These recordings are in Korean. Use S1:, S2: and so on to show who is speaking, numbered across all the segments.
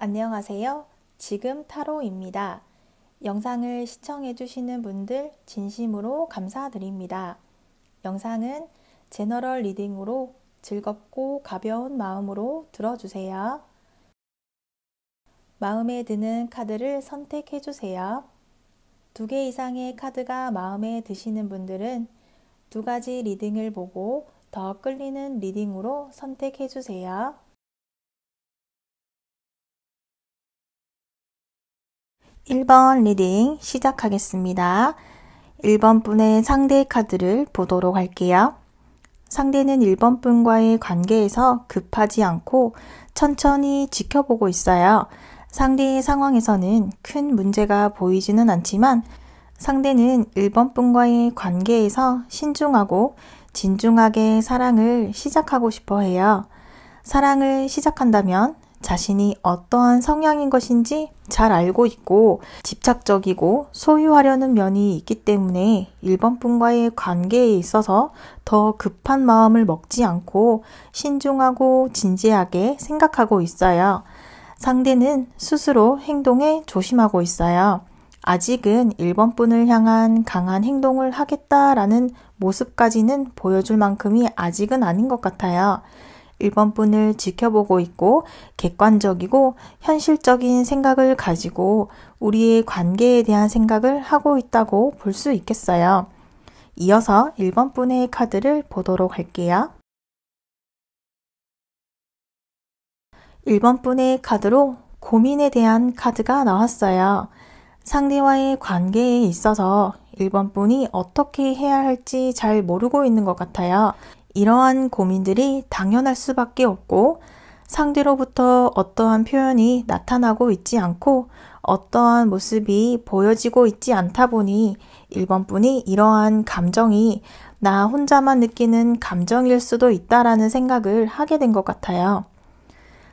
S1: 안녕하세요. 지금 타로입니다. 영상을 시청해주시는 분들 진심으로 감사드립니다. 영상은 제너럴 리딩으로 즐겁고 가벼운 마음으로 들어주세요. 마음에 드는 카드를 선택해주세요. 2개 이상의 카드가 마음에 드시는 분들은 2가지 리딩을 보고 더 끌리는 리딩으로 선택해주세요. 1번 리딩 시작하겠습니다. 1번 분의 상대 카드를 보도록 할게요. 상대는 1번 분과의 관계에서 급하지 않고 천천히 지켜보고 있어요. 상대의 상황에서는 큰 문제가 보이지는 않지만 상대는 1번 분과의 관계에서 신중하고 진중하게 사랑을 시작하고 싶어 해요. 사랑을 시작한다면 자신이 어떠한 성향인 것인지 잘 알고 있고 집착적이고 소유하려는 면이 있기 때문에 1번 분과의 관계에 있어서 더 급한 마음을 먹지 않고 신중하고 진지하게 생각하고 있어요. 상대는 스스로 행동에 조심하고 있어요. 아직은 1번 분을 향한 강한 행동을 하겠다라는 모습까지는 보여줄 만큼이 아직은 아닌 것 같아요. 1번 분을 지켜보고 있고 객관적이고 현실적인 생각을 가지고 우리의 관계에 대한 생각을 하고 있다고 볼 수 있겠어요. 이어서 1번 분의 카드를 보도록 할게요. 1번 분의 카드로 고민에 대한 카드가 나왔어요. 상대와의 관계에 있어서 1번 분이 어떻게 해야 할지 잘 모르고 있는 것 같아요. 이러한 고민들이 당연할 수밖에 없고 상대로부터 어떠한 표현이 나타나고 있지 않고 어떠한 모습이 보여지고 있지 않다 보니 1번 분이 이러한 감정이 나 혼자만 느끼는 감정일 수도 있다라는 생각을 하게 된 것 같아요.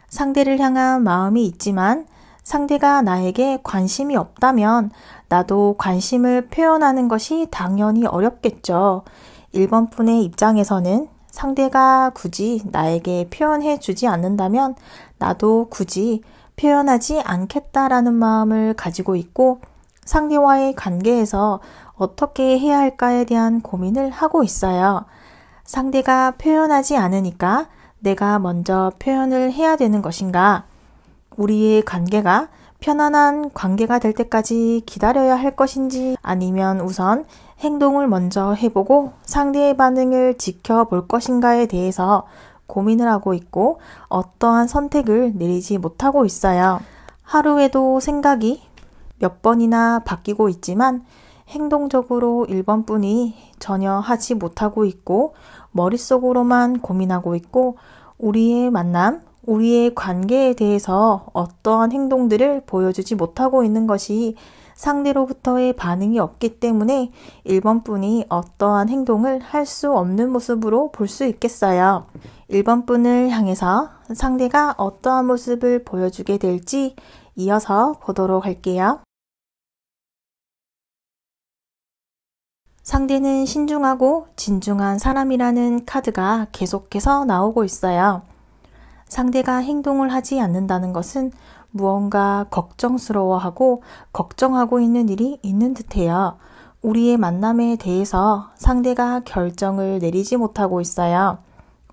S1: 상대를 향한 마음이 있지만 상대가 나에게 관심이 없다면 나도 관심을 표현하는 것이 당연히 어렵겠죠. 1번 분의 입장에서는 상대가 굳이 나에게 표현해 주지 않는다면 나도 굳이 표현하지 않겠다라는 마음을 가지고 있고 상대와의 관계에서 어떻게 해야 할까에 대한 고민을 하고 있어요. 상대가 표현하지 않으니까 내가 먼저 표현을 해야 되는 것인가? 우리의 관계가 편안한 관계가 될 때까지 기다려야 할 것인지 아니면 우선 행동을 먼저 해보고 상대의 반응을 지켜볼 것인가에 대해서 고민을 하고 있고 어떠한 선택을 내리지 못하고 있어요. 하루에도 생각이 몇 번이나 바뀌고 있지만 행동적으로 1번 분이 전혀 하지 못하고 있고 머릿속으로만 고민하고 있고 우리의 만남, 우리의 관계에 대해서 어떠한 행동들을 보여주지 못하고 있는 것이 상대로부터의 반응이 없기 때문에 1번 분이 어떠한 행동을 할 수 없는 모습으로 볼 수 있겠어요. 1번 분을 향해서 상대가 어떠한 모습을 보여주게 될지 이어서 보도록 할게요. 상대는 신중하고 진중한 사람이라는 카드가 계속해서 나오고 있어요. 상대가 행동을 하지 않는다는 것은 무언가 걱정스러워하고 걱정하고 있는 일이 있는 듯해요. 우리의 만남에 대해서 상대가 결정을 내리지 못하고 있어요.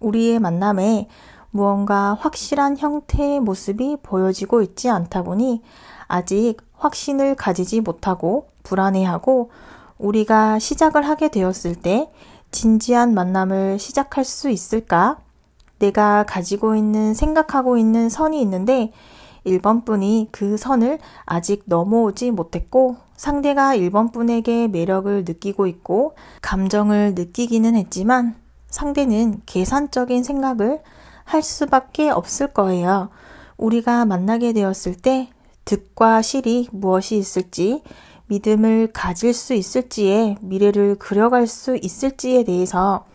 S1: 우리의 만남에 무언가 확실한 형태의 모습이 보여지고 있지 않다 보니 아직 확신을 가지지 못하고 불안해하고 우리가 시작을 하게 되었을 때 진지한 만남을 시작할 수 있을까? 내가 가지고 있는 생각하고 있는 선이 있는데 1번 분이 그 선을 아직 넘어오지 못했고 상대가 1번 분에게 매력을 느끼고 있고 감정을 느끼기는 했지만 상대는 계산적인 생각을 할 수밖에 없을 거예요. 우리가 만나게 되었을 때 득과 실이 무엇이 있을지 믿음을 가질 수 있을지에 미래를 그려갈 수 있을지에 대해서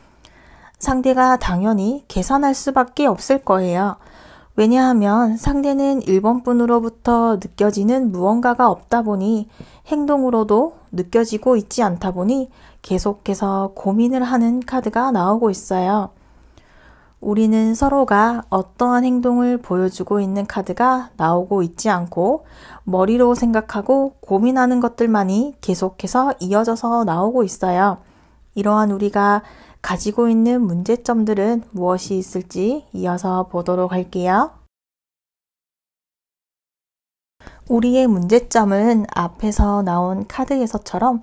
S1: 상대가 당연히 계산할 수밖에 없을 거예요. 왜냐하면 상대는 1번 분으로부터 느껴지는 무언가가 없다 보니 행동으로도 느껴지고 있지 않다 보니 계속해서 고민을 하는 카드가 나오고 있어요. 우리는 서로가 어떠한 행동을 보여주고 있는 카드가 나오고 있지 않고 머리로 생각하고 고민하는 것들만이 계속해서 이어져서 나오고 있어요. 이러한 우리가 가지고 있는 문제점들은 무엇이 있을지 이어서 보도록 할게요. 우리의 문제점은 앞에서 나온 카드에서처럼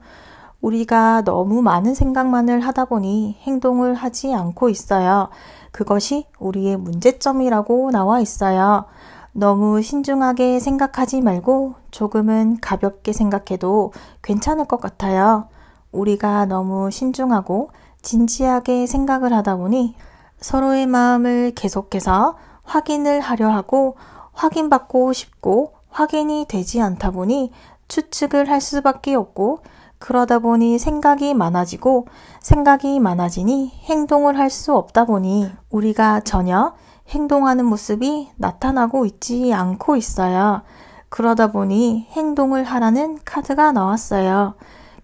S1: 우리가 너무 많은 생각만을 하다 보니 행동을 하지 않고 있어요. 그것이 우리의 문제점이라고 나와 있어요. 너무 신중하게 생각하지 말고 조금은 가볍게 생각해도 괜찮을 것 같아요. 우리가 너무 신중하고 진지하게 생각을 하다 보니 서로의 마음을 계속해서 확인을 하려 하고 확인받고 싶고 확인이 되지 않다 보니 추측을 할 수밖에 없고 그러다 보니 생각이 많아지고 생각이 많아지니 행동을 할 수 없다 보니 우리가 전혀 행동하는 모습이 나타나고 있지 않고 있어요. 그러다 보니 행동을 하라는 카드가 나왔어요.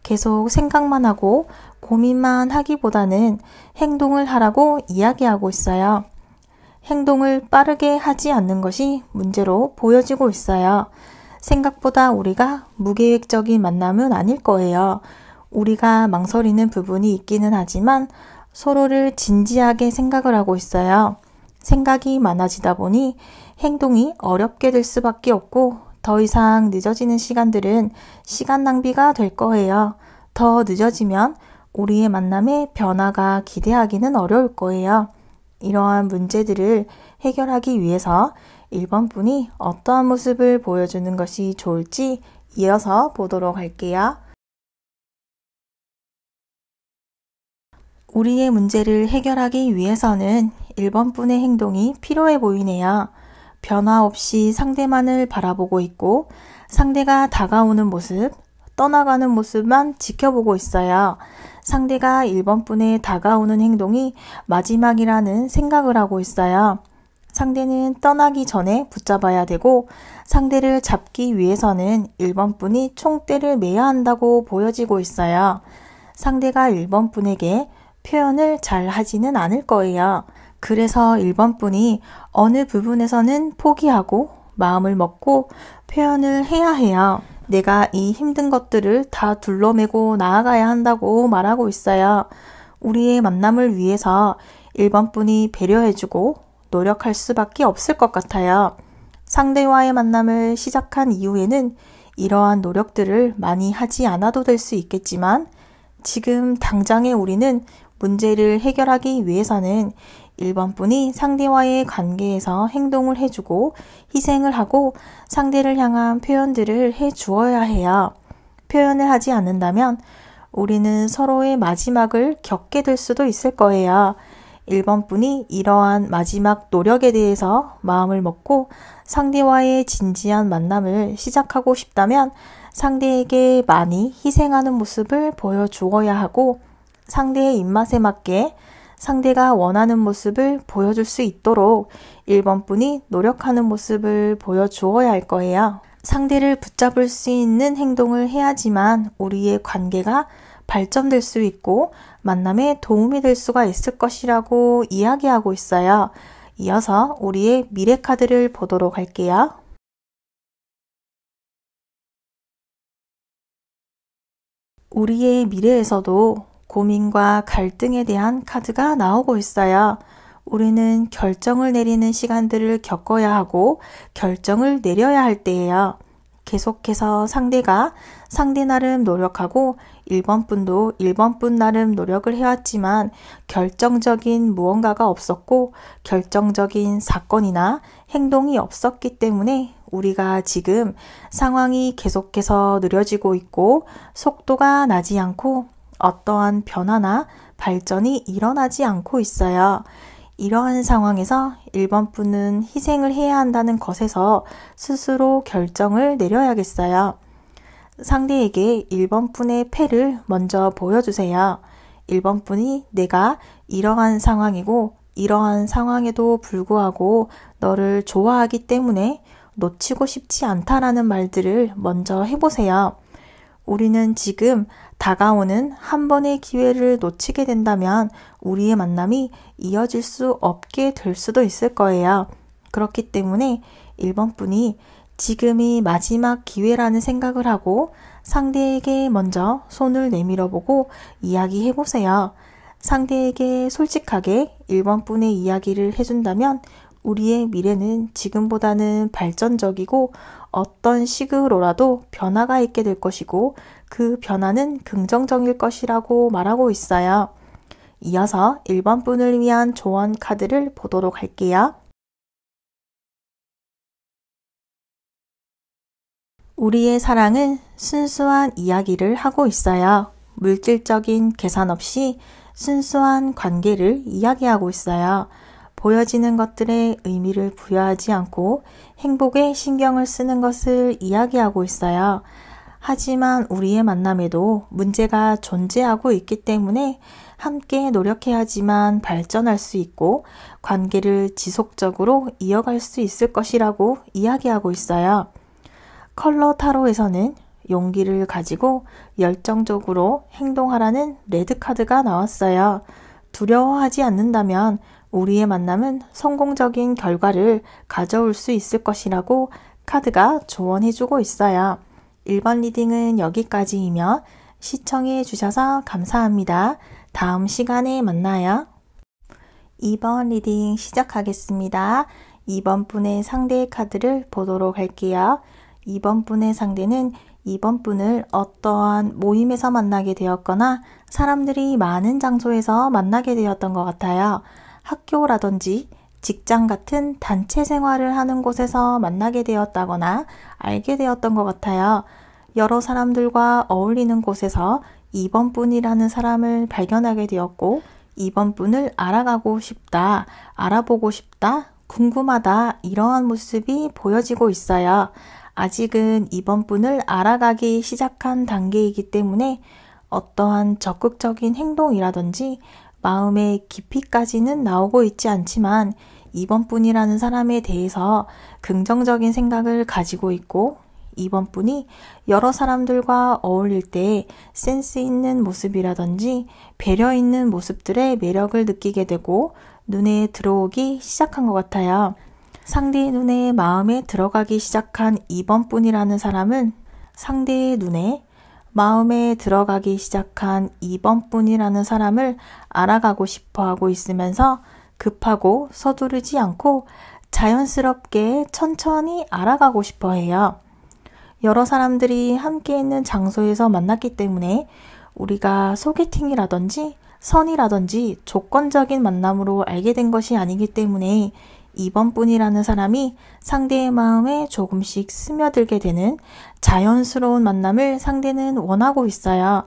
S1: 계속 생각만 하고 고민만 하기보다는 행동을 하라고 이야기하고 있어요. 행동을 빠르게 하지 않는 것이 문제로 보여지고 있어요. 생각보다 우리가 무계획적인 만남은 아닐 거예요. 우리가 망설이는 부분이 있기는 하지만 서로를 진지하게 생각을 하고 있어요. 생각이 많아지다 보니 행동이 어렵게 될 수밖에 없고 더 이상 늦어지는 시간들은 시간 낭비가 될 거예요. 더 늦어지면 우리의 만남에 변화가 기대하기는 어려울 거예요. 이러한 문제들을 해결하기 위해서 1번 분이 어떠한 모습을 보여주는 것이 좋을지 이어서 보도록 할게요. 우리의 문제를 해결하기 위해서는 1번 분의 행동이 필요해 보이네요. 변화 없이 상대만을 바라보고 있고 상대가 다가오는 모습, 떠나가는 모습만 지켜보고 있어요. 상대가 1번 분의 다가오는 행동이 마지막이라는 생각을 하고 있어요. 상대는 떠나기 전에 붙잡아야 되고 상대를 잡기 위해서는 1번 분이 총대를 매야 한다고 보여지고 있어요. 상대가 1번 분에게 표현을 잘 하지는 않을 거예요. 그래서 1번 분이 어느 부분에서는 포기하고 마음을 먹고 표현을 해야 해요. 내가 이 힘든 것들을 다 둘러매고 나아가야 한다고 말하고 있어요. 우리의 만남을 위해서 1번 분이 배려해주고 노력할 수밖에 없을 것 같아요. 상대와의 만남을 시작한 이후에는 이러한 노력들을 많이 하지 않아도 될 수 있겠지만 지금 당장의 우리는 문제를 해결하기 위해서는 1번 분이 상대와의 관계에서 행동을 해주고 희생을 하고 상대를 향한 표현들을 해주어야 해요. 표현을 하지 않는다면 우리는 서로의 마지막을 겪게 될 수도 있을 거예요. 1번 분이 이러한 마지막 노력에 대해서 마음을 먹고 상대와의 진지한 만남을 시작하고 싶다면 상대에게 많이 희생하는 모습을 보여주어야 하고 상대의 입맛에 맞게 상대가 원하는 모습을 보여줄 수 있도록 1번 분이 노력하는 모습을 보여주어야 할 거예요. 상대를 붙잡을 수 있는 행동을 해야지만 우리의 관계가 발전될 수 있고 만남에 도움이 될 수가 있을 것이라고 이야기하고 있어요. 이어서 우리의 미래 카드를 보도록 할게요. 우리의 미래에서도 고민과 갈등에 대한 카드가 나오고 있어요. 우리는 결정을 내리는 시간들을 겪어야 하고 결정을 내려야 할 때예요. 계속해서 상대가 상대 나름 노력하고 1번 분도 1번 분 나름 노력을 해왔지만 결정적인 무언가가 없었고 결정적인 사건이나 행동이 없었기 때문에 우리가 지금 상황이 계속해서 느려지고 있고 속도가 나지 않고 어떠한 변화나 발전이 일어나지 않고 있어요. 이러한 상황에서 1번 분은 희생을 해야 한다는 것에서 스스로 결정을 내려야겠어요. 상대에게 1번 분의 패를 먼저 보여주세요. 1번 분이 내가 이러한 상황이고 이러한 상황에도 불구하고 너를 좋아하기 때문에 놓치고 싶지 않다라는 말들을 먼저 해보세요. 우리는 지금 다가오는 한 번의 기회를 놓치게 된다면 우리의 만남이 이어질 수 없게 될 수도 있을 거예요. 그렇기 때문에 1번 분이 지금이 마지막 기회라는 생각을 하고 상대에게 먼저 손을 내밀어 보고 이야기해 보세요. 상대에게 솔직하게 1번 분의 이야기를 해준다면 우리의 미래는 지금보다는 발전적이고 어떤 식으로라도 변화가 있게 될 것이고 그 변화는 긍정적일 것이라고 말하고 있어요. 이어서 1번 분을 위한 조언 카드를 보도록 할게요. 우리의 사랑은 순수한 이야기를 하고 있어요. 물질적인 계산 없이 순수한 관계를 이야기하고 있어요. 보여지는 것들에 의미를 부여하지 않고 행복에 신경을 쓰는 것을 이야기하고 있어요. 하지만 우리의 만남에도 문제가 존재하고 있기 때문에 함께 노력해야지만 발전할 수 있고 관계를 지속적으로 이어갈 수 있을 것이라고 이야기하고 있어요. 컬러 타로에서는 용기를 가지고 열정적으로 행동하라는 레드 카드가 나왔어요. 두려워하지 않는다면 우리의 만남은 성공적인 결과를 가져올 수 있을 것이라고 카드가 조언해주고 있어요. 1번 리딩은 여기까지이며 시청해 주셔서 감사합니다. 다음 시간에 만나요. 2번 리딩 시작하겠습니다. 2번 분의 상대의 카드를 보도록 할게요. 2번 분의 상대는 2번 분을 어떠한 모임에서 만나게 되었거나 사람들이 많은 장소에서 만나게 되었던 것 같아요. 학교라든지 직장 같은 단체 생활을 하는 곳에서 만나게 되었다거나 알게 되었던 것 같아요. 여러 사람들과 어울리는 곳에서 2번 분이라는 사람을 발견하게 되었고 2번 분을 알아가고 싶다, 알아보고 싶다, 궁금하다 이러한 모습이 보여지고 있어요. 아직은 2번 분을 알아가기 시작한 단계이기 때문에 어떠한 적극적인 행동이라든지 마음의 깊이까지는 나오고 있지 않지만 2번 분이라는 사람에 대해서 긍정적인 생각을 가지고 있고 2번 분이 여러 사람들과 어울릴 때 센스 있는 모습이라든지 배려 있는 모습들의 매력을 느끼게 되고 눈에 들어오기 시작한 것 같아요. 상대의 눈에 마음에 들어가기 시작한 2번 분이라는 사람은 상대의 눈에 마음에 들어가기 시작한 2번 분이라는 사람을 알아가고 싶어 하고 있으면서 급하고 서두르지 않고 자연스럽게 천천히 알아가고 싶어 해요. 여러 사람들이 함께 있는 장소에서 만났기 때문에 우리가 소개팅이라든지 선이라든지 조건적인 만남으로 알게 된 것이 아니기 때문에 2번 분이라는 사람이 상대의 마음에 조금씩 스며들게 되는 자연스러운 만남을 상대는 원하고 있어요.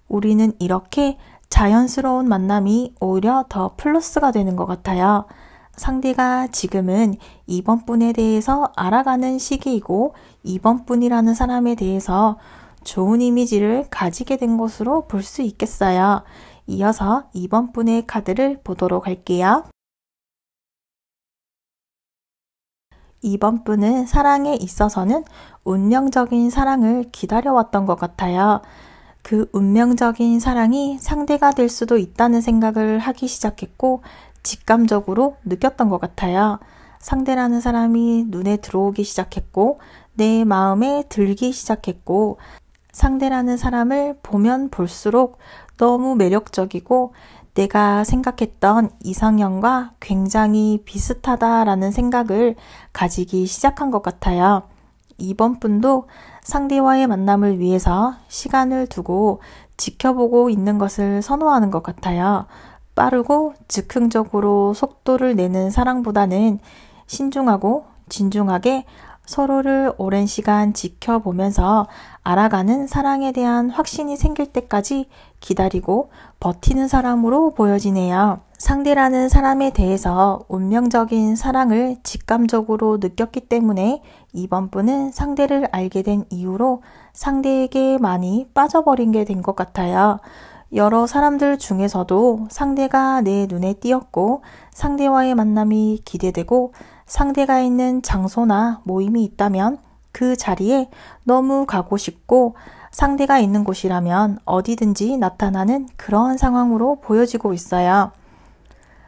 S1: 우리는 이렇게 자연스러운 만남이 오히려 더 플러스가 되는 것 같아요. 상대가 지금은 2번 분에 대해서 알아가는 시기이고 2번 분이라는 사람에 대해서 좋은 이미지를 가지게 된 것으로 볼 수 있겠어요. 이어서 2번 분의 카드를 보도록 할게요. 2번 분은 사랑에 있어서는 운명적인 사랑을 기다려왔던 것 같아요. 그 운명적인 사랑이 상대가 될 수도 있다는 생각을 하기 시작했고 직감적으로 느꼈던 것 같아요. 상대라는 사람이 눈에 들어오기 시작했고 내 마음에 들기 시작했고 상대라는 사람을 보면 볼수록 너무 매력적이고 내가 생각했던 이상형과 굉장히 비슷하다라는 생각을 가지기 시작한 것 같아요. 2번 분도 상대와의 만남을 위해서 시간을 두고 지켜보고 있는 것을 선호하는 것 같아요. 빠르고 즉흥적으로 속도를 내는 사랑보다는 신중하고 진중하게 서로를 오랜 시간 지켜보면서 알아가는 사랑에 대한 확신이 생길 때까지 기다리고 버티는 사람으로 보여지네요. 상대라는 사람에 대해서 운명적인 사랑을 직감적으로 느꼈기 때문에 2번 분은 상대를 알게 된 이후로 상대에게 많이 빠져버린 게 된 것 같아요. 여러 사람들 중에서도 상대가 내 눈에 띄었고 상대와의 만남이 기대되고 상대가 있는 장소나 모임이 있다면 그 자리에 너무 가고 싶고 상대가 있는 곳이라면 어디든지 나타나는 그러한 상황으로 보여지고 있어요.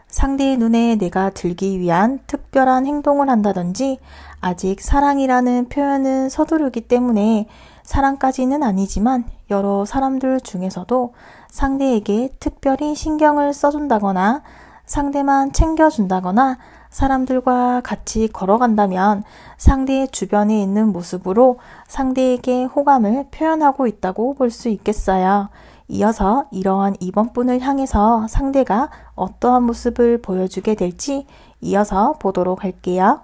S1: 상대의 눈에 내가 들기 위한 특별한 행동을 한다든지 아직 사랑이라는 표현은 서두르기 때문에 사랑까지는 아니지만 여러 사람들 중에서도 상대에게 특별히 신경을 써준다거나 상대만 챙겨준다거나 사람들과 같이 걸어간다면 상대의 주변에 있는 모습으로 상대에게 호감을 표현하고 있다고 볼 수 있겠어요. 이어서 이러한 2번 분을 향해서 상대가 어떠한 모습을 보여주게 될지 이어서 보도록 할게요.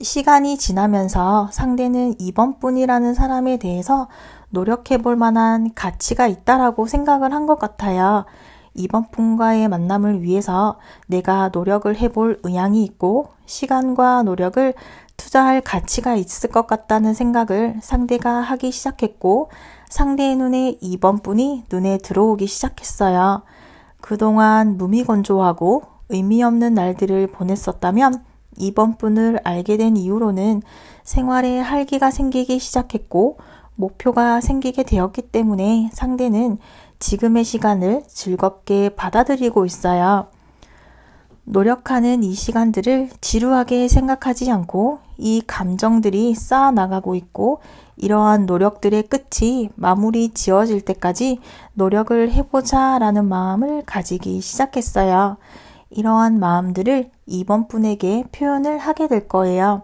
S1: 시간이 지나면서 상대는 2번 분이라는 사람에 대해서 노력해 볼 만한 가치가 있다라고 생각을 한 것 같아요. 2번 분과의 만남을 위해서 내가 노력을 해볼 의향이 있고 시간과 노력을 투자할 가치가 있을 것 같다는 생각을 상대가 하기 시작했고 상대의 눈에 2번 분이 눈에 들어오기 시작했어요. 그동안 무미건조하고 의미 없는 날들을 보냈었다면 2번 분을 알게 된 이후로는 생활에 활기가 생기기 시작했고 목표가 생기게 되었기 때문에 상대는 지금의 시간을 즐겁게 받아들이고 있어요. 노력하는 이 시간들을 지루하게 생각하지 않고 이 감정들이 쌓아나가고 있고 이러한 노력들의 끝이 마무리 지어질 때까지 노력을 해보자 라는 마음을 가지기 시작했어요. 이러한 마음들을 2번 분에게 표현을 하게 될 거예요.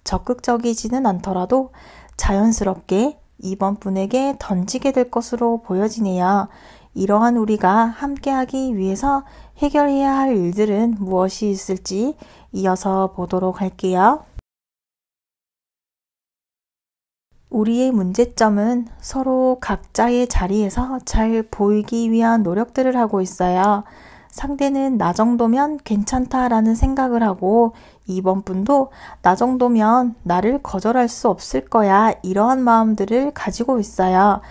S1: 적극적이지는 않더라도 자연스럽게 2번 분에게 던지게 될 것으로 보여지네요. 이러한 우리가 함께하기 위해서 해결해야 할 일들은 무엇이 있을지 이어서 보도록 할게요. 우리의 문제점은 서로 각자의 자리에서 잘 보이기 위한 노력들을 하고 있어요. 상대는 나 정도면 괜찮다라는 생각을 하고 2번 분도 나 정도면 나를 거절할 수 없을 거야 이러한 마음들을 가지고 있어요.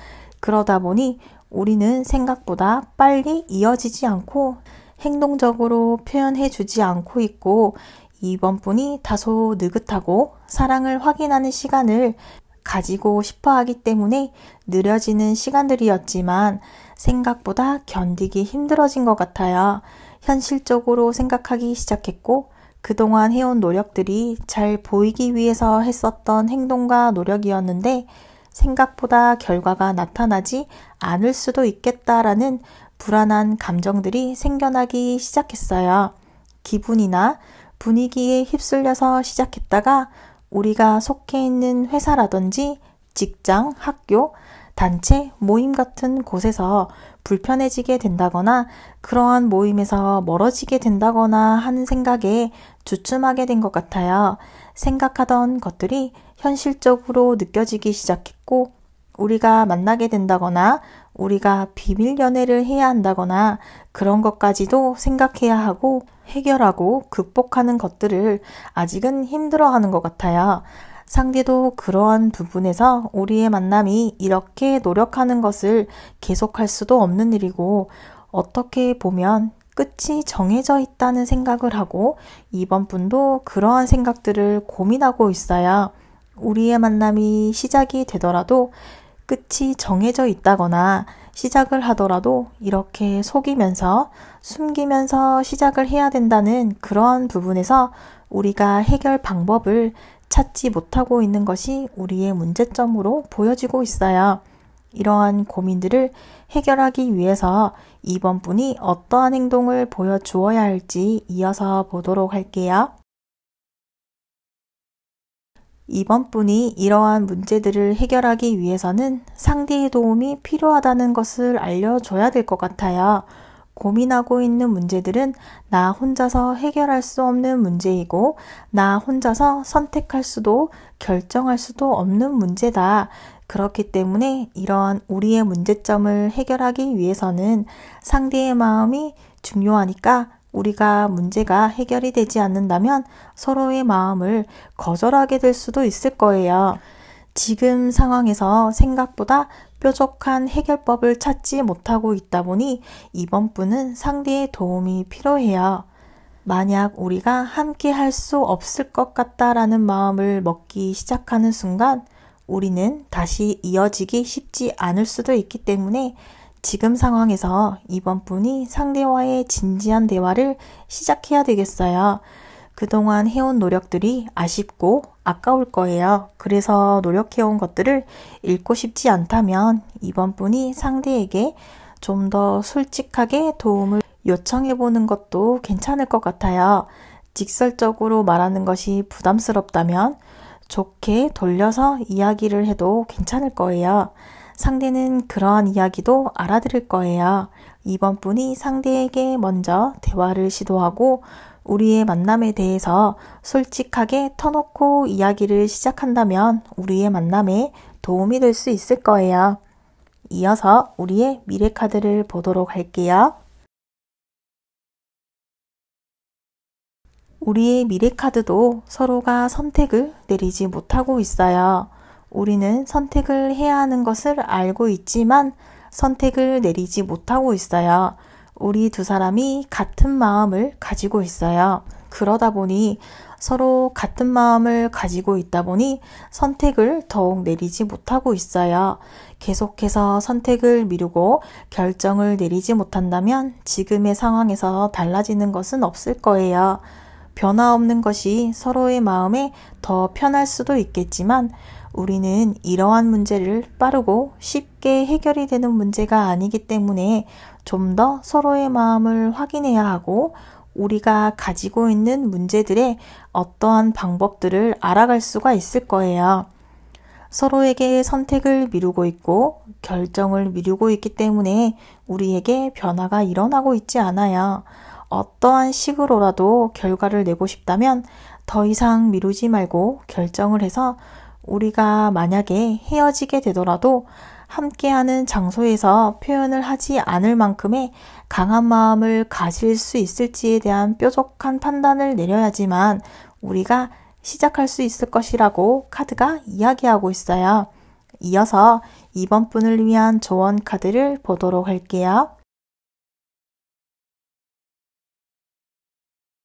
S1: 그러다 보니 우리는 생각보다 빨리 이어지지 않고 행동적으로 표현해 주지 않고 있고 2번 분이 다소 느긋하고 사랑을 확인하는 시간을 가지고 싶어 하기 때문에 느려지는 시간들이었지만 생각보다 견디기 힘들어진 것 같아요. 현실적으로 생각하기 시작했고 그동안 해온 노력들이 잘 보이기 위해서 했었던 행동과 노력이었는데 생각보다 결과가 나타나지 않을 수도 있겠다라는 불안한 감정들이 생겨나기 시작했어요. 기분이나 분위기에 휩쓸려서 시작했다가 우리가 속해 있는 회사라든지 직장, 학교, 단체, 모임 같은 곳에서 불편해지게 된다거나 그러한 모임에서 멀어지게 된다거나 하는 생각에 주춤하게 된 것 같아요. 생각하던 것들이 현실적으로 느껴지기 시작했고 우리가 만나게 된다거나 우리가 비밀 연애를 해야 한다거나 그런 것까지도 생각해야 하고 해결하고 극복하는 것들을 아직은 힘들어하는 것 같아요. 상대도 그러한 부분에서 우리의 만남이 이렇게 노력하는 것을 계속할 수도 없는 일이고 어떻게 보면 끝이 정해져 있다는 생각을 하고 2번 분도 그러한 생각들을 고민하고 있어요. 우리의 만남이 시작이 되더라도 끝이 정해져 있다거나 시작을 하더라도 이렇게 속이면서 숨기면서 시작을 해야 된다는 그러한 부분에서 우리가 해결 방법을 찾지 못하고 있는 것이 우리의 문제점으로 보여지고 있어요. 이러한 고민들을 해결하기 위해서 2번 분이 어떠한 행동을 보여주어야 할지 이어서 보도록 할게요. 2번 분이 이러한 문제들을 해결하기 위해서는 상대의 도움이 필요하다는 것을 알려줘야 될 것 같아요. 고민하고 있는 문제들은 나 혼자서 해결할 수 없는 문제이고 나 혼자서 선택할 수도 결정할 수도 없는 문제다. 그렇기 때문에 이러한 우리의 문제점을 해결하기 위해서는 상대의 마음이 중요하니까 우리가 문제가 해결이 되지 않는다면 서로의 마음을 거절하게 될 수도 있을 거예요. 지금 상황에서 생각보다 뾰족한 해결법을 찾지 못하고 있다 보니 2번 분은 상대의 도움이 필요해요. 만약 우리가 함께 할 수 없을 것 같다라는 마음을 먹기 시작하는 순간 우리는 다시 이어지기 쉽지 않을 수도 있기 때문에 지금 상황에서 이번 분이 상대와의 진지한 대화를 시작해야 되겠어요. 그동안 해온 노력들이 아쉽고 아까울 거예요. 그래서 노력해온 것들을 잃고 싶지 않다면 이번 분이 상대에게 좀 더 솔직하게 도움을 요청해보는 것도 괜찮을 것 같아요. 직설적으로 말하는 것이 부담스럽다면 좋게 돌려서 이야기를 해도 괜찮을 거예요. 상대는 그러한 이야기도 알아들을 거예요. 이번 분이 상대에게 먼저 대화를 시도하고 우리의 만남에 대해서 솔직하게 터놓고 이야기를 시작한다면 우리의 만남에 도움이 될 수 있을 거예요. 이어서 우리의 미래 카드를 보도록 할게요. 우리의 미래 카드도 서로가 선택을 내리지 못하고 있어요. 우리는 선택을 해야 하는 것을 알고 있지만 선택을 내리지 못하고 있어요. 우리 두 사람이 같은 마음을 가지고 있어요. 그러다 보니 서로 같은 마음을 가지고 있다 보니 선택을 더욱 내리지 못하고 있어요. 계속해서 선택을 미루고 결정을 내리지 못한다면 지금의 상황에서 달라지는 것은 없을 거예요. 변화 없는 것이 서로의 마음에 더 편할 수도 있겠지만 우리는 이러한 문제를 빠르고 쉽게 해결이 되는 문제가 아니기 때문에 좀 더 서로의 마음을 확인해야 하고 우리가 가지고 있는 문제들의 어떠한 방법들을 알아갈 수가 있을 거예요. 서로에게 선택을 미루고 있고 결정을 미루고 있기 때문에 우리에게 변화가 일어나고 있지 않아요. 어떠한 식으로라도 결과를 내고 싶다면 더 이상 미루지 말고 결정을 해서 우리가 만약에 헤어지게 되더라도 함께하는 장소에서 표현을 하지 않을 만큼의 강한 마음을 가질 수 있을지에 대한 뾰족한 판단을 내려야지만 우리가 시작할 수 있을 것이라고 카드가 이야기하고 있어요. 이어서 이번 분을 위한 조언 카드를 보도록 할게요.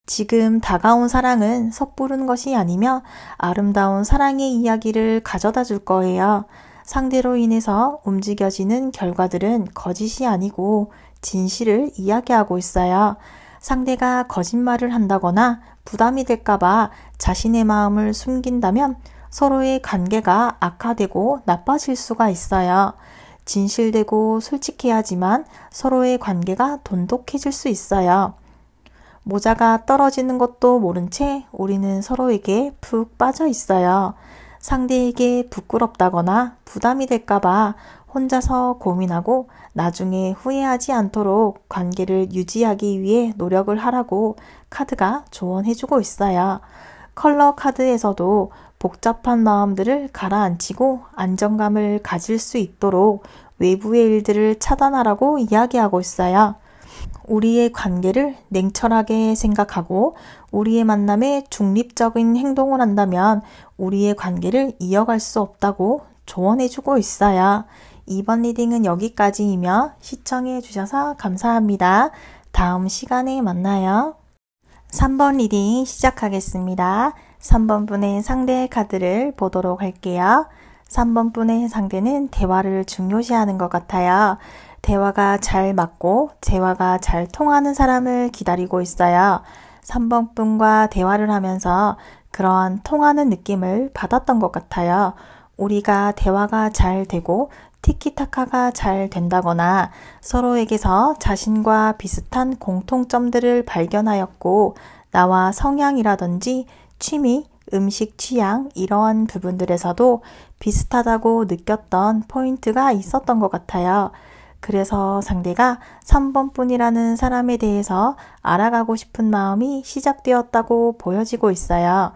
S1: 지금 다가온 사랑은 섣부른 것이 아니며 아름다운 사랑의 이야기를 가져다 줄 거예요. 상대로 인해서 움직여지는 결과들은 거짓이 아니고 진실을 이야기하고 있어요. 상대가 거짓말을 한다거나 부담이 될까봐 자신의 마음을 숨긴다면 서로의 관계가 악화되고 나빠질 수가 있어요. 진실되고 솔직해야지만 서로의 관계가 돈독해질 수 있어요. 모자가 떨어지는 것도 모른 채 우리는 서로에게 푹 빠져 있어요. 상대에게 부끄럽다거나 부담이 될까봐 혼자서 고민하고 나중에 후회하지 않도록 관계를 유지하기 위해 노력을 하라고 카드가 조언해주고 있어요. 컬러 카드에서도 복잡한 마음들을 가라앉히고 안정감을 가질 수 있도록 외부의 일들을 차단하라고 이야기하고 있어요. 우리의 관계를 냉철하게 생각하고 우리의 만남에 중립적인 행동을 한다면 우리의 관계를 이어갈 수 없다고 조언해주고 있어요. 이번 리딩은 여기까지이며 시청해 주셔서 감사합니다. 다음 시간에 만나요. 3번 리딩 시작하겠습니다. 3번 분의 상대의 카드를 보도록 할게요. 3번 분의 상대는 대화를 중요시하는 것 같아요. 대화가 잘 맞고 대화가 잘 통하는 사람을 기다리고 있어요. 3번 분과 대화를 하면서 그러한 통하는 느낌을 받았던 것 같아요. 우리가 대화가 잘 되고 티키타카가 잘 된다거나 서로에게서 자신과 비슷한 공통점들을 발견하였고 나와 성향이라든지 취미, 음식 취향 이러한 부분들에서도 비슷하다고 느꼈던 포인트가 있었던 것 같아요. 그래서 상대가 3번 분이라는 사람에 대해서 알아가고 싶은 마음이 시작되었다고 보여지고 있어요.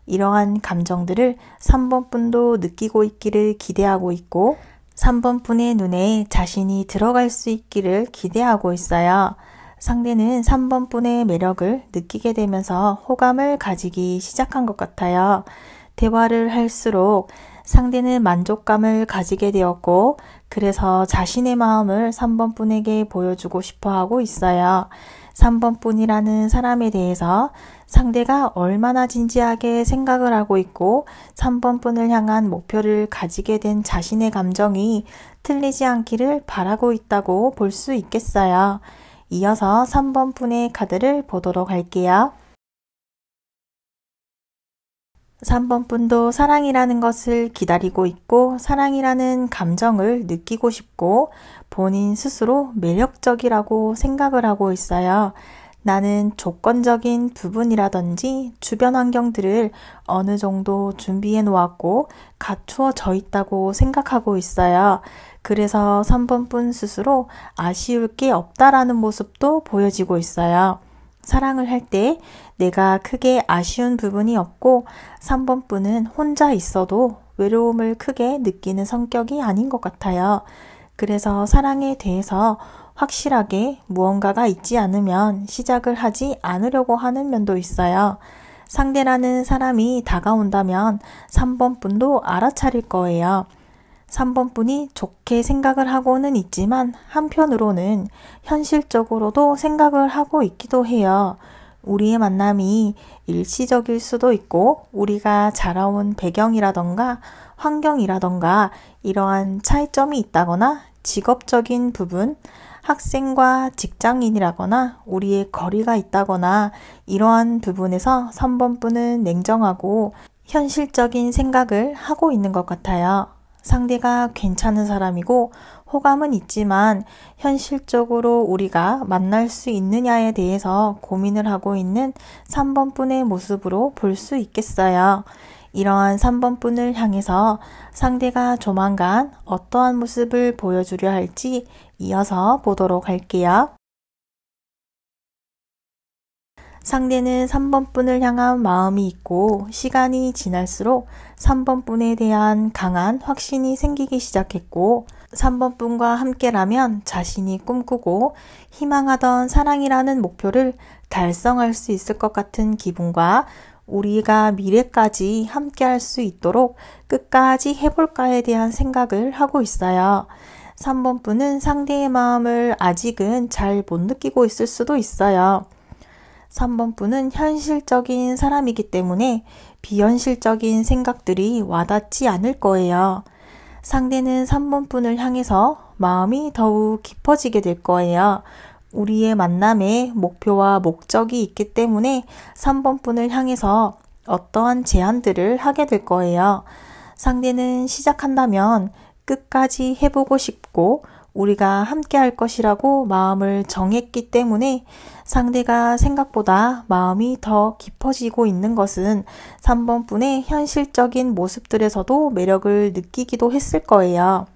S1: 이러한 감정들을 3번 분도 느끼고 있기를 기대하고 있고 3번 분의 눈에 자신이 들어갈 수 있기를 기대하고 있어요. 상대는 3번 분의 매력을 느끼게 되면서 호감을 가지기 시작한 것 같아요. 대화를 할수록 상대는 만족감을 가지게 되었고 그래서 자신의 마음을 3번 분에게 보여주고 싶어 하고 있어요. 3번뿐이라는 사람에 대해서 상대가 얼마나 진지하게 생각을 하고 있고 3번뿐을 향한 목표를 가지게 된 자신의 감정이 틀리지 않기를 바라고 있다고 볼 수 있겠어요. 이어서 3번뿐의 카드를 보도록 할게요. 3번뿐도 사랑이라는 것을 기다리고 있고 사랑이라는 감정을 느끼고 싶고 본인 스스로 매력적이라고 생각을 하고 있어요. 나는 조건적인 부분이라든지 주변 환경들을 어느 정도 준비해 놓았고 갖추어져 있다고 생각하고 있어요. 그래서 3번뿐 스스로 아쉬울 게 없다라는 모습도 보여지고 있어요. 사랑을 할 때 내가 크게 아쉬운 부분이 없고 3번뿐은 혼자 있어도 외로움을 크게 느끼는 성격이 아닌 것 같아요. 그래서 사랑에 대해서 확실하게 무언가가 있지 않으면 시작을 하지 않으려고 하는 면도 있어요. 상대라는 사람이 다가온다면 3번뿐도 알아차릴 거예요. 3번뿐이 좋게 생각을 하고는 있지만 한편으로는 현실적으로도 생각을 하고 있기도 해요. 우리의 만남이 일시적일 수도 있고 우리가 자라온 배경이라던가 환경이라던가 이러한 차이점이 있다거나 직업적인 부분, 학생과 직장인이라거나 우리의 거리가 있다거나 이러한 부분에서 3번뿐은 냉정하고 현실적인 생각을 하고 있는 것 같아요. 상대가 괜찮은 사람이고 호감은 있지만 현실적으로 우리가 만날 수 있느냐에 대해서 고민을 하고 있는 3번뿐의 모습으로 볼 수 있겠어요. 이러한 3번뿐을 향해서 상대가 조만간 어떠한 모습을 보여주려 할지 이어서 보도록 할게요. 상대는 3번뿐을 향한 마음이 있고 시간이 지날수록 3번뿐에 대한 강한 확신이 생기기 시작했고 3번뿐과 함께라면 자신이 꿈꾸고 희망하던 사랑이라는 목표를 달성할 수 있을 것 같은 기분과 우리가 미래까지 함께할 수 있도록 끝까지 해볼까에 대한 생각을 하고 있어요. 3번뿐은 상대의 마음을 아직은 잘 못 느끼고 있을 수도 있어요. 3번뿐은 현실적인 사람이기 때문에 비현실적인 생각들이 와닿지 않을 거예요. 상대는 3번뿐을 향해서 마음이 더욱 깊어지게 될 거예요. 우리의 만남에 목표와 목적이 있기 때문에 3번뿐을 향해서 어떠한 제안들을 하게 될 거예요. 상대는 시작한다면 끝까지 해보고 싶고 우리가 함께 할 것이라고 마음을 정했기 때문에 상대가 생각보다 마음이 더 깊어지고 있는 것은 3번뿐의 현실적인 모습들에서도 매력을 느끼기도 했을 거예요.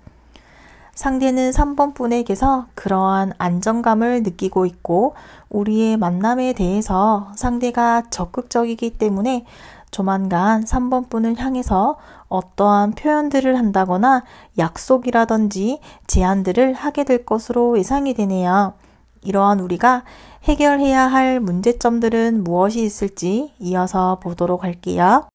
S1: 상대는 3번뿐에게서 그러한 안정감을 느끼고 있고 우리의 만남에 대해서 상대가 적극적이기 때문에 조만간 3번뿐을 향해서 어떠한 표현들을 한다거나 약속이라든지 제안들을 하게 될 것으로 예상이 되네요. 이러한 우리가 해결해야 할 문제점들은 무엇이 있을지 이어서 보도록 할게요.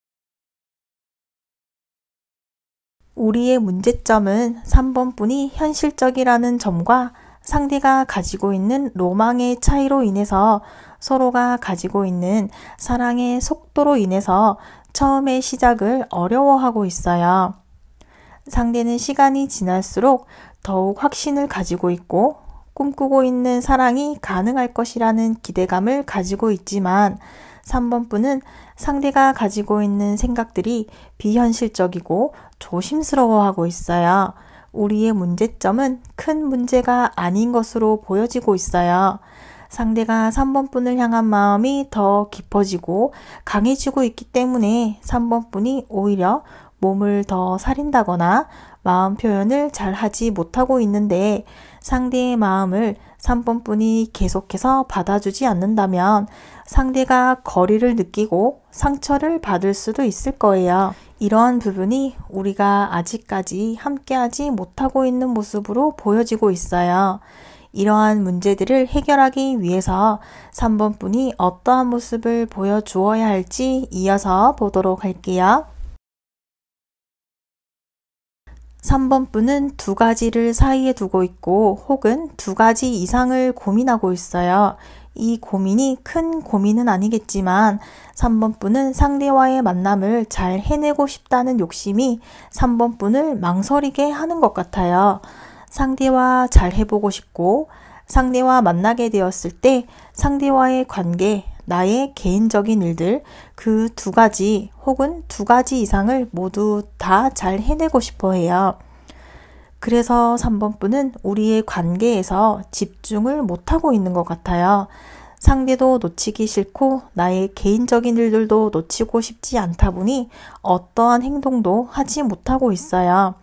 S1: 우리의 문제점은 3번뿐이 현실적이라는 점과 상대가 가지고 있는 로망의 차이로 인해서 서로가 가지고 있는 사랑의 속도로 인해서 처음의 시작을 어려워하고 있어요. 상대는 시간이 지날수록 더욱 확신을 가지고 있고 꿈꾸고 있는 사랑이 가능할 것이라는 기대감을 가지고 있지만 3번뿐은 상대가 가지고 있는 생각들이 비현실적이고 조심스러워하고 있어요. 우리의 문제점은 큰 문제가 아닌 것으로 보여지고 있어요. 상대가 3번뿐을 향한 마음이 더 깊어지고 강해지고 있기 때문에 3번뿐이 오히려 몸을 더 사린다거나 마음 표현을 잘 하지 못하고 있는데 상대의 마음을 3번뿐이 계속해서 받아주지 않는다면 상대가 거리를 느끼고 상처를 받을 수도 있을 거예요. 이러한 부분이 우리가 아직까지 함께하지 못하고 있는 모습으로 보여지고 있어요. 이러한 문제들을 해결하기 위해서 3번뿐이 어떠한 모습을 보여주어야 할지 이어서 보도록 할게요. 3번 분은 두 가지를 사이에 두고 있고 혹은 두 가지 이상을 고민하고 있어요. 이 고민이 큰 고민은 아니겠지만 3번 분은 상대와의 만남을 잘 해내고 싶다는 욕심이 3번 분을 망설이게 하는 것 같아요. 상대와 잘 해보고 싶고 상대와 만나게 되었을 때 상대와의 관계, 나의 개인적인 일들 그 두 가지 혹은 두 가지 이상을 모두 다 잘 해내고 싶어 해요. 그래서 3번 분은 우리의 관계에서 집중을 못하고 있는 것 같아요. 상대도 놓치기 싫고 나의 개인적인 일들도 놓치고 싶지 않다 보니 어떠한 행동도 하지 못하고 있어요.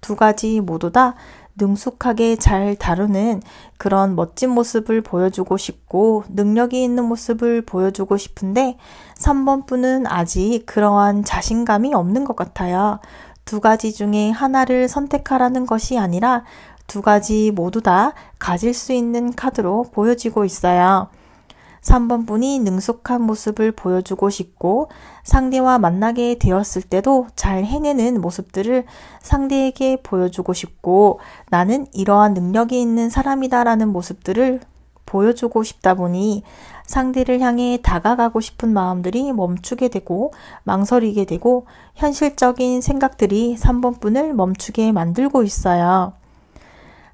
S1: 두 가지 모두 다 능숙하게 잘 다루는 그런 멋진 모습을 보여주고 싶고 능력이 있는 모습을 보여주고 싶은데 3번 분은 아직 그러한 자신감이 없는 것 같아요. 두 가지 중에 하나를 선택하라는 것이 아니라 두 가지 모두 다 가질 수 있는 카드로 보여지고 있어요. 3번 분이 능숙한 모습을 보여주고 싶고 상대와 만나게 되었을 때도 잘 해내는 모습들을 상대에게 보여주고 싶고 나는 이러한 능력이 있는 사람이다라는 모습들을 보여주고 싶다 보니 상대를 향해 다가가고 싶은 마음들이 멈추게 되고 망설이게 되고 현실적인 생각들이 3번 분을 멈추게 만들고 있어요.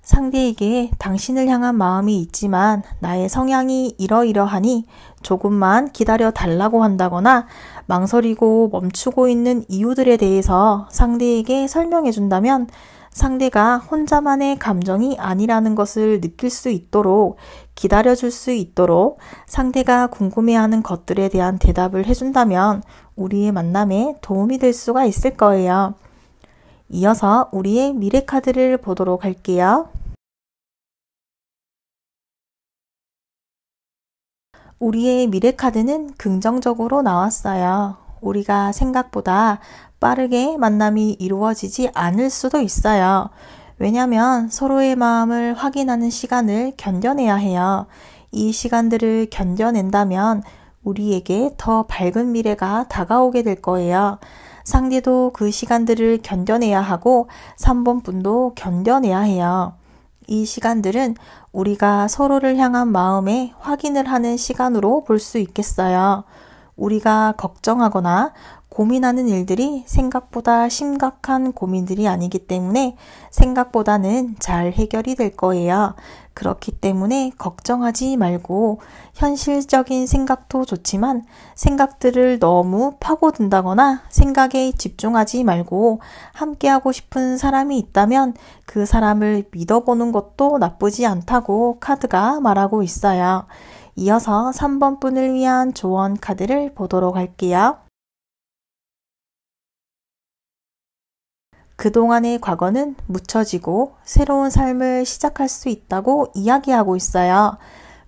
S1: 상대에게 당신을 향한 마음이 있지만 나의 성향이 이러이러하니 조금만 기다려 달라고 한다거나 망설이고 멈추고 있는 이유들에 대해서 상대에게 설명해 준다면 상대가 혼자만의 감정이 아니라는 것을 느낄 수 있도록 기다려 줄 수 있도록 상대가 궁금해하는 것들에 대한 대답을 해준다면 우리의 만남에 도움이 될 수가 있을 거예요. 이어서 우리의 미래 카드를 보도록 할게요. 우리의 미래 카드는 긍정적으로 나왔어요. 우리가 생각보다 빠르게 만남이 이루어지지 않을 수도 있어요. 왜냐하면 서로의 마음을 확인하는 시간을 견뎌내야 해요. 이 시간들을 견뎌낸다면 우리에게 더 밝은 미래가 다가오게 될 거예요. 상대도 그 시간들을 견뎌내야 하고 3번 분도 견뎌내야 해요. 이 시간들은 우리가 서로를 향한 마음의 확인을 하는 시간으로 볼 수 있겠어요. 우리가 걱정하거나 고민하는 일들이 생각보다 심각한 고민들이 아니기 때문에 생각보다는 잘 해결이 될 거예요. 그렇기 때문에 걱정하지 말고 현실적인 생각도 좋지만 생각들을 너무 파고든다거나 생각에 집중하지 말고 함께하고 싶은 사람이 있다면 그 사람을 믿어보는 것도 나쁘지 않다고 카드가 말하고 있어요. 이어서 3번 분을 위한 조언 카드를 보도록 할게요. 그동안의 과거는 묻혀지고 새로운 삶을 시작할 수 있다고 이야기하고 있어요.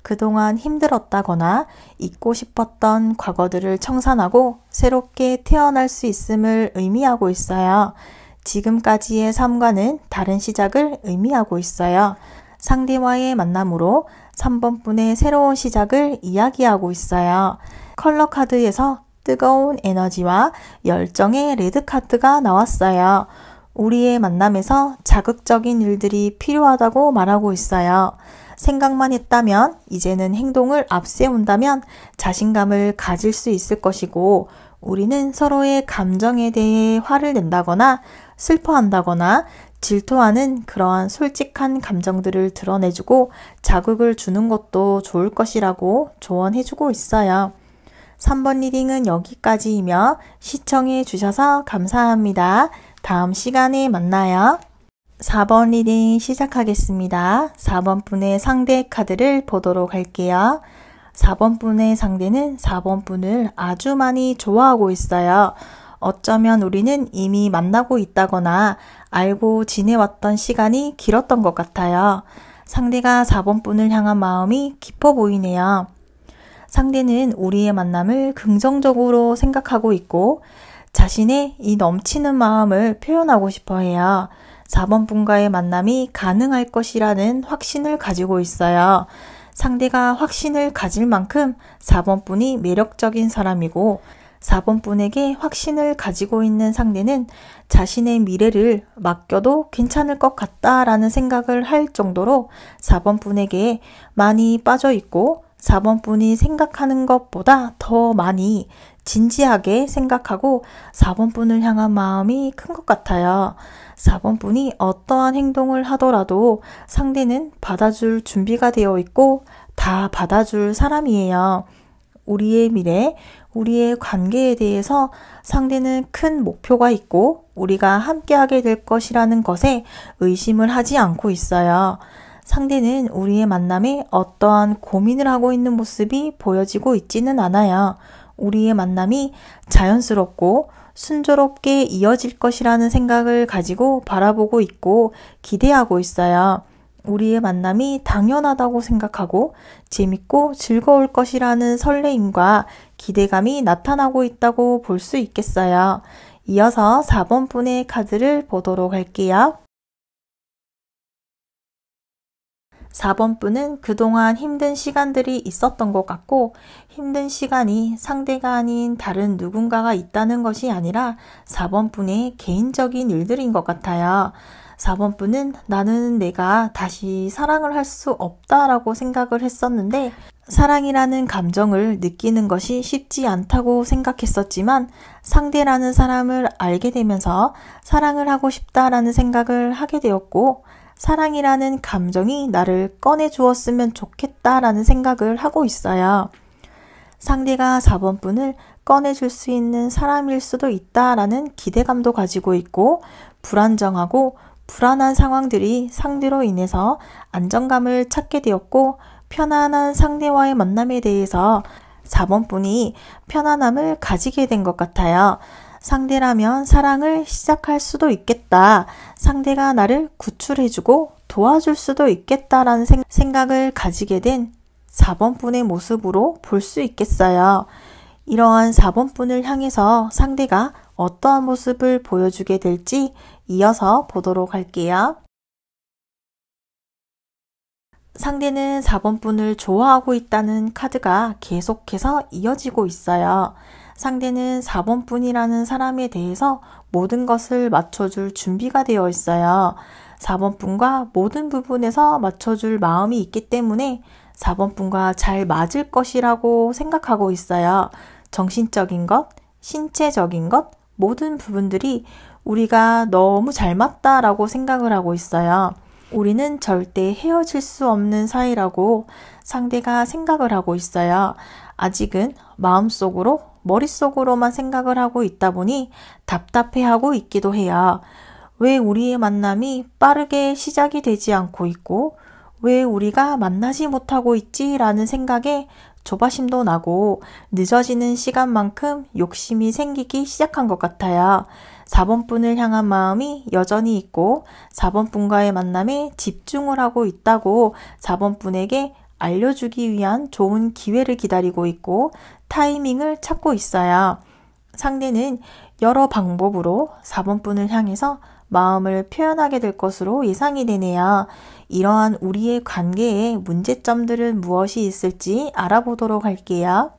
S1: 그동안 힘들었다거나 잊고 싶었던 과거들을 청산하고 새롭게 태어날 수 있음을 의미하고 있어요. 지금까지의 삶과는 다른 시작을 의미하고 있어요. 상대와의 만남으로 3번 분의 새로운 시작을 이야기하고 있어요. 컬러 카드에서 뜨거운 에너지와 열정의 레드 카드가 나왔어요. 우리의 만남에서 자극적인 일들이 필요하다고 말하고 있어요. 생각만 했다면 이제는 행동을 앞세운다면 자신감을 가질 수 있을 것이고 우리는 서로의 감정에 대해 화를 낸다거나 슬퍼한다거나 질투하는 그러한 솔직한 감정들을 드러내주고 자극을 주는 것도 좋을 것이라고 조언해주고 있어요. 3번 리딩은 여기까지이며 시청해 주셔서 감사합니다. 다음 시간에 만나요. 4번 리딩 시작하겠습니다. 4번 분의 상대 카드를 보도록 할게요. 4번 분의 상대는 4번 분을 아주 많이 좋아하고 있어요. 어쩌면 우리는 이미 만나고 있다거나 알고 지내왔던 시간이 길었던 것 같아요. 상대가 4번 분을 향한 마음이 깊어 보이네요. 상대는 우리의 만남을 긍정적으로 생각하고 있고 자신의 이 넘치는 마음을 표현하고 싶어 해요. 4번 분과의 만남이 가능할 것이라는 확신을 가지고 있어요. 상대가 확신을 가질 만큼 4번 분이 매력적인 사람이고 4번 분에게 확신을 가지고 있는 상대는 자신의 미래를 맡겨도 괜찮을 것 같다라는 생각을 할 정도로 4번 분에게 많이 빠져 있고 4번 분이 생각하는 것보다 더 많이 진지하게 생각하고 4번 분을 향한 마음이 큰 것 같아요. 4번 분이 어떠한 행동을 하더라도 상대는 받아줄 준비가 되어 있고 다 받아줄 사람이에요. 우리의 미래, 우리의 관계에 대해서 상대는 큰 목표가 있고 우리가 함께하게 될 것이라는 것에 의심을 하지 않고 있어요. 상대는 우리의 만남에 어떠한 고민을 하고 있는 모습이 보여지고 있지는 않아요. 우리의 만남이 자연스럽고 순조롭게 이어질 것이라는 생각을 가지고 바라보고 있고 기대하고 있어요. 우리의 만남이 당연하다고 생각하고 재밌고 즐거울 것이라는 설레임과 기대감이 나타나고 있다고 볼 수 있겠어요. 이어서 4번 분의 카드를 보도록 할게요. 4번 분은 그동안 힘든 시간들이 있었던 것 같고 힘든 시간이 상대가 아닌 다른 누군가가 있다는 것이 아니라 4번 분의 개인적인 일들인 것 같아요. 4번 분은 나는 내가 다시 사랑을 할 수 없다라고 생각을 했었는데 사랑이라는 감정을 느끼는 것이 쉽지 않다고 생각했었지만 상대라는 사람을 알게 되면서 사랑을 하고 싶다라는 생각을 하게 되었고 사랑이라는 감정이 나를 꺼내 주었으면 좋겠다라는 생각을 하고 있어요. 상대가 4번 분을 꺼내줄 수 있는 사람일 수도 있다라는 기대감도 가지고 있고 불안정하고 불안한 상황들이 상대로 인해서 안정감을 찾게 되었고 편안한 상대와의 만남에 대해서 4번 분이 편안함을 가지게 된 것 같아요. 상대라면 사랑을 시작할 수도 있겠다. 상대가 나를 구출해주고 도와줄 수도 있겠다라는 생각을 가지게 된 4번 분의 모습으로 볼 수 있겠어요. 이러한 4번 분을 향해서 상대가 어떠한 모습을 보여주게 될지 이어서 보도록 할게요. 상대는 4번 분을 좋아하고 있다는 카드가 계속해서 이어지고 있어요. 상대는 4번 분이라는 사람에 대해서 모든 것을 맞춰줄 준비가 되어 있어요. 4번 분과 모든 부분에서 맞춰줄 마음이 있기 때문에 4번 분과 잘 맞을 것이라고 생각하고 있어요. 정신적인 것, 신체적인 것, 모든 부분들이 우리가 너무 잘 맞다라고 생각을 하고 있어요. 우리는 절대 헤어질 수 없는 사이라고 상대가 생각을 하고 있어요. 아직은 마음속으로, 머릿속으로만 생각을 하고 있다 보니 답답해하고 있기도 해요. 왜 우리의 만남이 빠르게 시작이 되지 않고 있고 왜 우리가 만나지 못하고 있지라는 생각에 조바심도 나고 늦어지는 시간만큼 욕심이 생기기 시작한 것 같아요. 4번 분을 향한 마음이 여전히 있고 4번 분과의 만남에 집중을 하고 있다고 4번 분에게 알려주기 위한 좋은 기회를 기다리고 있고 타이밍을 찾고 있어요. 상대는 여러 방법으로 4번 분을 향해서 마음을 표현하게 될 것으로 예상이 되네요. 이러한 우리의 관계에 문제점들은 무엇이 있을지 알아보도록 할게요.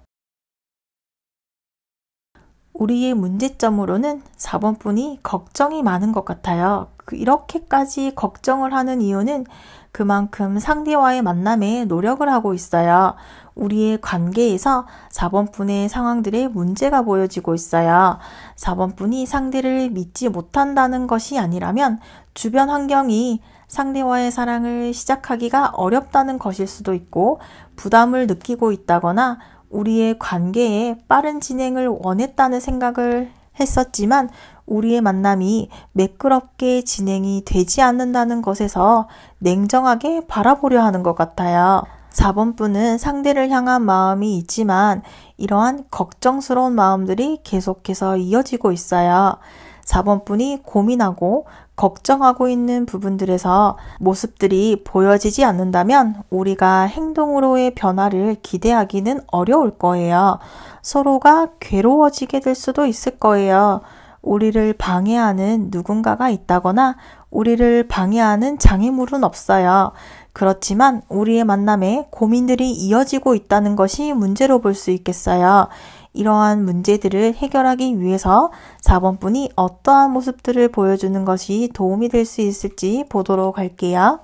S1: 우리의 문제점으로는 4번 분이 걱정이 많은 것 같아요. 이렇게까지 걱정을 하는 이유는 그만큼 상대와의 만남에 노력을 하고 있어요. 우리의 관계에서 4번 분의 상황들에 문제가 보여지고 있어요. 4번 분이 상대를 믿지 못한다는 것이 아니라면 주변 환경이 상대와의 사랑을 시작하기가 어렵다는 것일 수도 있고 부담을 느끼고 있다거나 우리의 관계에 빠른 진행을 원했다는 생각을 했었지만 우리의 만남이 매끄럽게 진행이 되지 않는다는 것에서 냉정하게 바라보려 하는 것 같아요. 4번 분은 상대를 향한 마음이 있지만 이러한 걱정스러운 마음들이 계속해서 이어지고 있어요. 4번 분이 고민하고 걱정하고 있는 부분들에서 모습들이 보여지지 않는다면 우리가 행동으로의 변화를 기대하기는 어려울 거예요. 서로가 괴로워지게 될 수도 있을 거예요. 우리를 방해하는 누군가가 있다거나 우리를 방해하는 장애물은 없어요. 그렇지만 우리의 만남에 고민들이 이어지고 있다는 것이 문제로 볼 수 있겠어요. 이러한 문제들을 해결하기 위해서 4번 분이 어떠한 모습들을 보여주는 것이 도움이 될 수 있을지 보도록 할게요.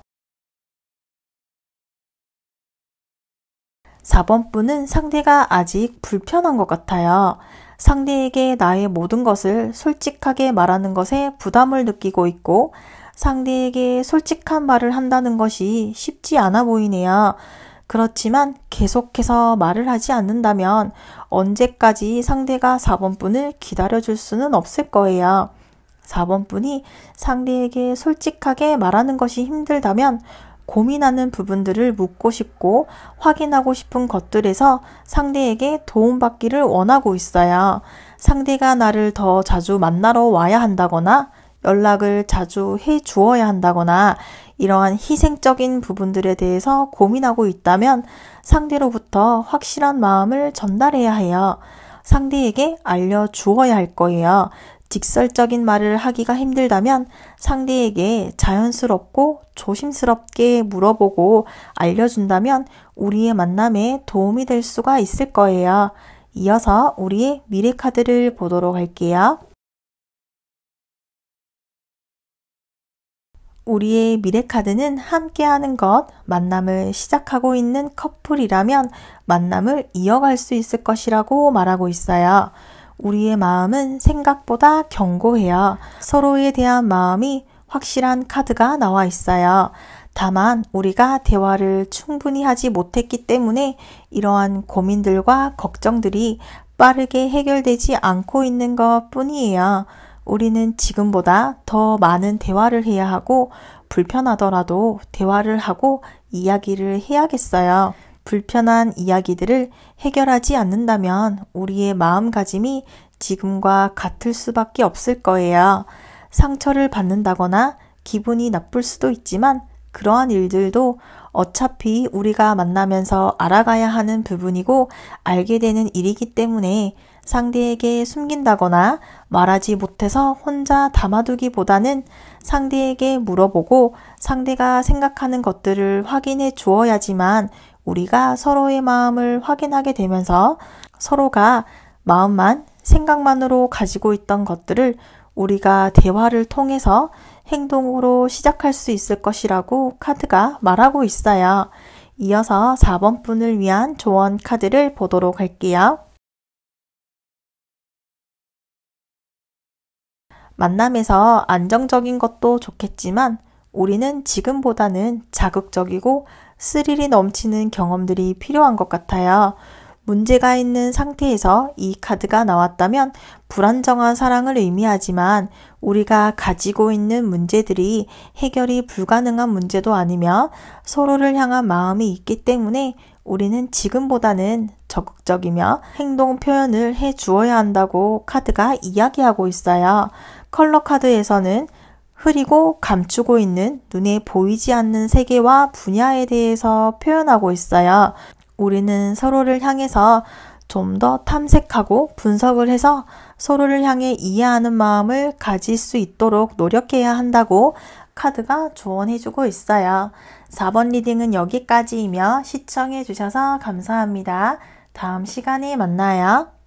S1: 4번 분은 상대가 아직 불편한 것 같아요. 상대에게 나의 모든 것을 솔직하게 말하는 것에 부담을 느끼고 있고 상대에게 솔직한 말을 한다는 것이 쉽지 않아 보이네요. 그렇지만 계속해서 말을 하지 않는다면 언제까지 상대가 4번 분을 기다려줄 수는 없을 거예요. 4번 분이 상대에게 솔직하게 말하는 것이 힘들다면 고민하는 부분들을 묻고 싶고 확인하고 싶은 것들에서 상대에게 도움받기를 원하고 있어요. 상대가 나를 더 자주 만나러 와야 한다거나 연락을 자주 해 주어야 한다거나 이러한 희생적인 부분들에 대해서 고민하고 있다면 상대로부터 확실한 마음을 전달해야 해요. 상대에게 알려주어야 할 거예요. 직설적인 말을 하기가 힘들다면 상대에게 자연스럽고 조심스럽게 물어보고 알려준다면 우리의 만남에 도움이 될 수가 있을 거예요. 이어서 우리의 미래 카드를 보도록 할게요. 우리의 미래 카드는 함께하는 것, 만남을 시작하고 있는 커플이라면 만남을 이어갈 수 있을 것이라고 말하고 있어요. 우리의 마음은 생각보다 견고해요. 서로에 대한 마음이 확실한 카드가 나와 있어요. 다만 우리가 대화를 충분히 하지 못했기 때문에 이러한 고민들과 걱정들이 빠르게 해결되지 않고 있는 것 뿐이에요. 우리는 지금보다 더 많은 대화를 해야 하고 불편하더라도 대화를 하고 이야기를 해야겠어요. 불편한 이야기들을 해결하지 않는다면 우리의 마음가짐이 지금과 같을 수밖에 없을 거예요. 상처를 받는다거나 기분이 나쁠 수도 있지만 그러한 일들도 어차피 우리가 만나면서 알아가야 하는 부분이고 알게 되는 일이기 때문에 상대에게 숨긴다거나 말하지 못해서 혼자 담아두기보다는 상대에게 물어보고 상대가 생각하는 것들을 확인해 주어야지만 우리가 서로의 마음을 확인하게 되면서 서로가 마음만 생각만으로 가지고 있던 것들을 우리가 대화를 통해서 행동으로 시작할 수 있을 것이라고 카드가 말하고 있어요. 이어서 4번 분을 위한 조언 카드를 보도록 할게요. 만남에서 안정적인 것도 좋겠지만 우리는 지금보다는 자극적이고 스릴이 넘치는 경험들이 필요한 것 같아요. 문제가 있는 상태에서 이 카드가 나왔다면 불안정한 사랑을 의미하지만 우리가 가지고 있는 문제들이 해결이 불가능한 문제도 아니며 서로를 향한 마음이 있기 때문에 우리는 지금보다는 적극적이며 행동 표현을 해 주어야 한다고 카드가 이야기하고 있어요. 컬러 카드에서는 흐리고 감추고 있는 눈에 보이지 않는 세계와 분야에 대해서 표현하고 있어요. 우리는 서로를 향해서 좀 더 탐색하고 분석을 해서 서로를 향해 이해하는 마음을 가질 수 있도록 노력해야 한다고 카드가 조언해주고 있어요. 4번 리딩은 여기까지이며 시청해주셔서 감사합니다. 다음 시간에 만나요.